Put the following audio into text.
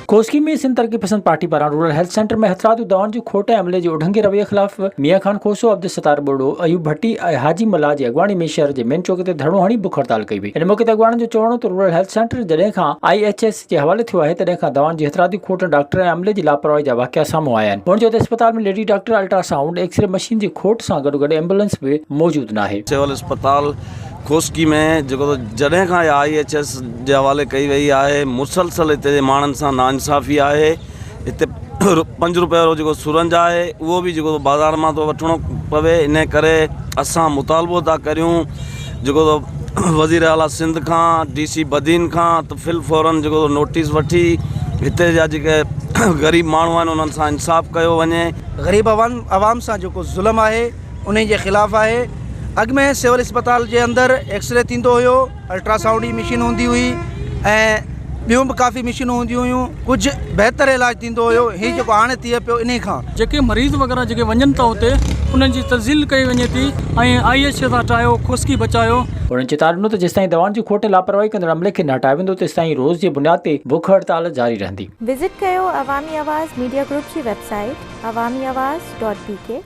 Koski में सिंध तरक्की पसंद पार्टी पारां रूरल हेल्थ सेंटर में हथरादू दवाउनि जो खोटे अमले जे उढंगे रवैये खिलाफ़ मियां खान खोसो, अब्दुल सत्तार बोडो, अयूब भट्टी ऐं हाजी मल्ला जी अॻवानी में शहर जे मेन चौक ते धरणो हणी बुख हड़ताल कई वई। इन मौके ते अॻवाणनि जो चवणो त रूरल हेल्थ सेंटर जॾहिं खां IHS जे हवाले थियो आहे तॾहिं खां दवाउनि जी हथरादी खोट, डॉक्टर ऐं अमले जी लापरवाही जा वाक़िया साम्हूं आया आहिनि। हुनजो त अस्पताल में lady doctor, ultrasound, x-ray machine जी खोट सां गॾोगॾु एम्बुलेंस बि मौजूदु नाहे। सिविल अस्पताल खोस्की में जेको जॾहिं खां IHS जे हवाले कई वई आहे, मुसलसल हिते जे माण्हुनि सां नाइंसाफ़ी आहे। हिते 5 रुपए वारो जेको सुरंज आहे उहो बि जेको बाज़ार मां थो वठिणो पवे। इन करे असां मुतालबो था करियूं जेको वज़ीर आला सिंध खां, DC बदीन खां त फिल फौरन जेको नोटिस वठी हिते जा जेके ग़रीब माण्हू आहिनि उन्हनि सां इंसाफ़ कयो वञे। ग़रीब आवाम सां जेको ज़ुल्म आहे उन जे ख़िलाफ़ आहे। अॻु में सिविल अस्पताल जे अंदरि एक्सरे थींदो हुयो, अल्ट्रासाउंड जी मशीन हूंदी हुई ऐं ॿियूं बि काफ़ी मशीनूं हूंदियूं हुयूं, कुझु बहितर इलाजु थींदो हुयो। हीअ जेको हाणे थिए पियो इन खां जेके मरीज़ वग़ैरह जेके वञनि था उते उन्हनि जी तज़ील कई वञे थी ऐं IHS था ठाहियो, खोस्की बचायो। उन्हनि चेतावनी ॾिनो त जेसिताईं दवाउनि जी खोट लापरवाही कंदड़ अमले खे न हटायो वेंदो तेसिताईं रोज़ जी बुनियाद ते बुख हड़ताल जारी रहंदी। विज़िट कयो अवामी आवाज़ मीडिया ग्रुप जी वेबसाइट awamiawaz.pk।